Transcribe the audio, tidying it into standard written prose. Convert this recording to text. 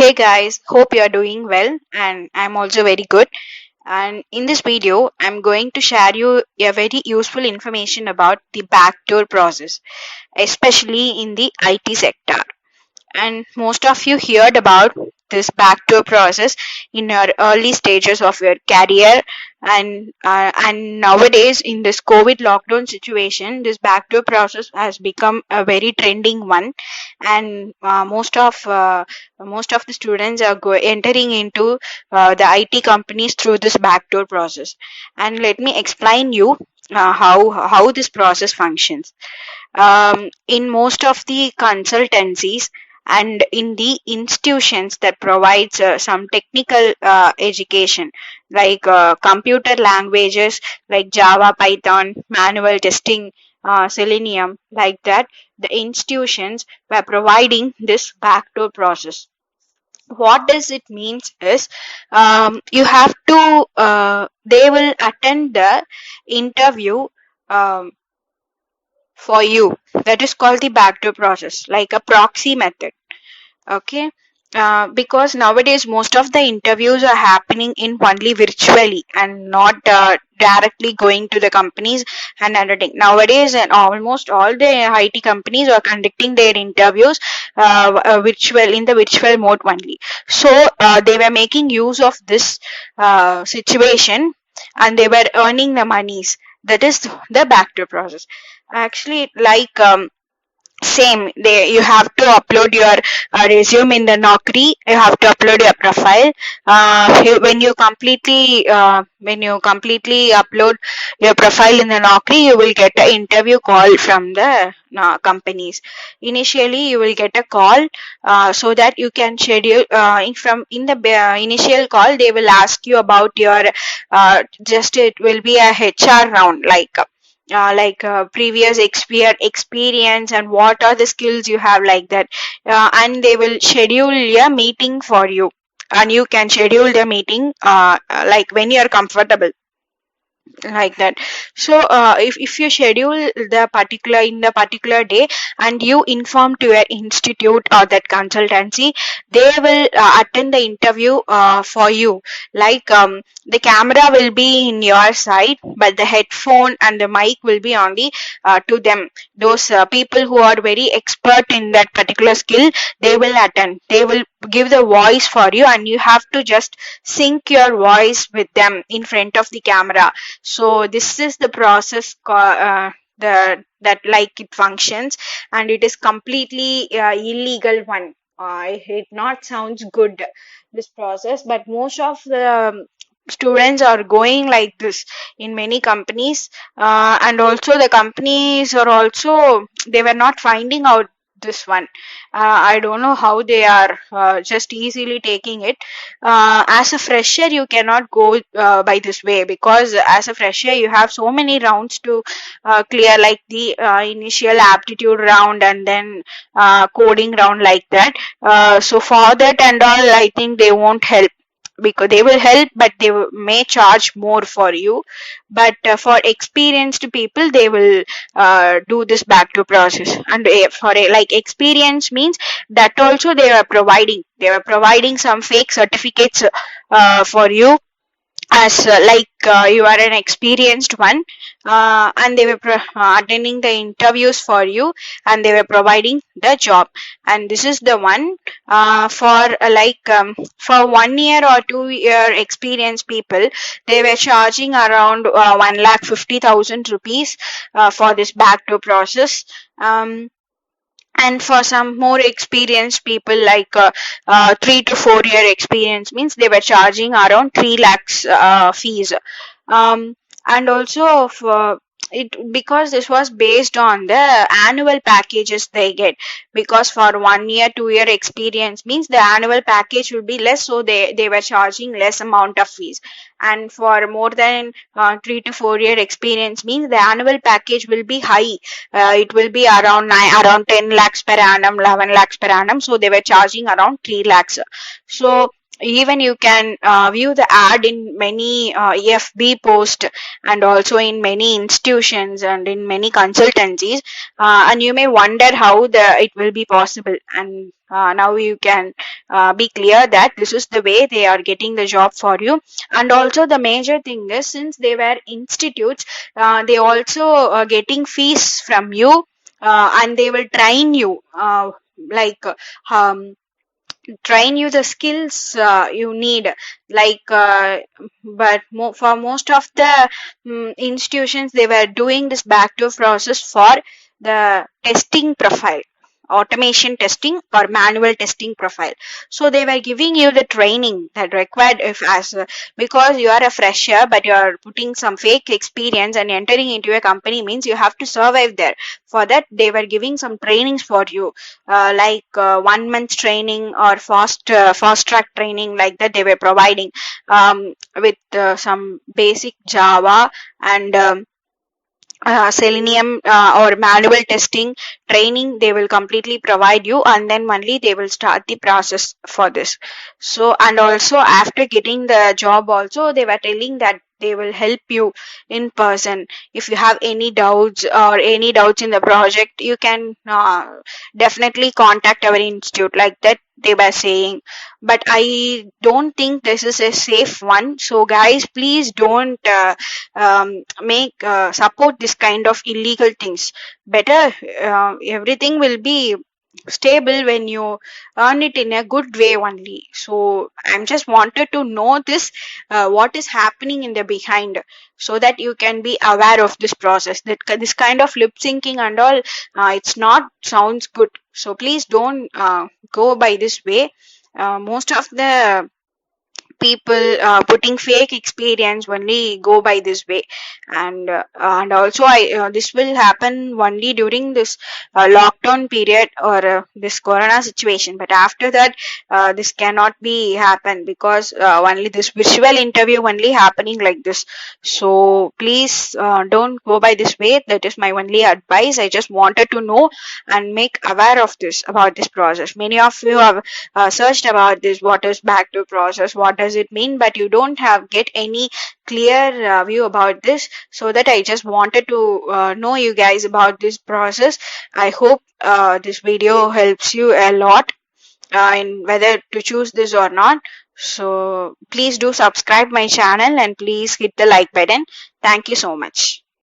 Hey guys, hope you are doing well and I'm also very good. And in this video, I'm going to share you a very useful information about the backdoor process, especially in the IT sector. And most of you heard about this backdoor process in your early stages of your career, and nowadays in this COVID lockdown situation, this backdoor process has become a very trending one, and most of the students are entering into the IT companies through this backdoor process. And let me explain you how this process functions. In most of the consultancies and in the institutions that provides some technical education like computer languages like Java, Python, manual testing, Selenium, like that, the institutions were providing this backdoor process. What does it means is, you have to they will attend the interview um, for you. That is called the backdoor process, like a proxy method. Okay. Because nowadays most of the interviews are happening in only virtually and not directly going to the companies and attending. Nowadays, and almost all the IT companies are conducting their interviews virtual, in the virtual mode only. So they were making use of this situation, and they were earning the monies. That is the backdoor process. Actually, like same, they you have to upload your resume in the Naukri. You have to upload your profile. When you completely upload your profile in the Naukri, you will get an interview call from the companies. Initially you will get a call, so that you can schedule in the initial call. They will ask you about your just it will be a HR round, like previous experience and what are the skills you have, like that. And they will schedule a meeting for you, and you can schedule the meeting like when you are comfortable, like that. So if you schedule the particular in the particular day and you inform to your institute or that consultancy, they will attend the interview for you. Like the camera will be in your side, but the headphone and the mic will be only to them. Those people who are very expert in that particular skill, they will attend, they will give the voice for you, and you have to just sync your voice with them in front of the camera. So this is the process the that like it functions, and it is completely illegal one. It not sounds good, this process, but most of the students are going like this in many companies. And also the companies are also, they were not finding out this one. I don't know how they are just easily taking it. As a fresher you cannot go by this way, because as a fresher you have so many rounds to clear, like the initial aptitude round and then coding round, like that. So for that and all, I think they won't help, because they will help but they may charge more for you. But for experienced people, they will do this backdoor process. And like experience means that also they were providing some fake certificates for you, as you are an experienced one, and they were attending the interviews for you, and they were providing the job. And this is the one for 1 year or 2 year experienced people, they were charging around 1,50,000 rupees for this backdoor process. And for some more experienced people, like 3 to 4 year experience, means they were charging around 3 lakhs fees. And also for it, because this was based on the annual packages they get, because for 1 year 2 year experience means the annual package will be less, so they were charging less amount of fees. And for more than 3 to 4 year experience means the annual package will be high. It will be around 10 lakhs per annum, 11 lakhs per annum, so they were charging around 3 lakhs. So even you can view the ad in many EFB post, and also in many institutions and in many consultancies, and you may wonder how it will be possible. And now you can be clear that this is the way they are getting the job for you. And also the major thing is, since they were institutes, they also getting fees from you, and they will train you, like um, train you the skills you need, like but for most of the institutions, they were doing this backdoor process for the testing profile, automation testing or manual testing profile. So they were giving you the training that required, if as because you are a fresher but you are putting some fake experience and entering into a company, means you have to survive there. For that, they were giving some trainings for you, like 1 month training or fast track training, like that they were providing, with some basic Java and Selenium, or manual testing training. They will completely provide you, and then only they will start the process for this. So, and also after getting the job also, they were telling that they will help you in person. If you have any doubts or any doubts in the project, you can definitely contact our institute, like that they were saying. But I don't think this is a safe one, so guys, please don't make support this kind of illegal things. Better everything will be stable when you earn it in a good way only. So I'm just wanted to know this, what is happening in the behind, so that you can be aware of this process, that this kind of lip syncing and all, it's not sounds good. So please don't go by this way. Most of the people putting fake experience only go by this way. And also this will happen only during this lockdown period, or this corona situation. But after that, this cannot be happen, because only this visual interview only happening like this. So please don't go by this way. That is my only advice. I just wanted to know and make aware of this, about this process. Many of you have searched about this, what is backdoor process, what does it mean, but you don't have get any clear view about this. So that I just wanted to know you guys about this process. I hope this video helps you a lot in whether to choose this or not. So please do subscribe my channel, and please hit the like button. Thank you so much.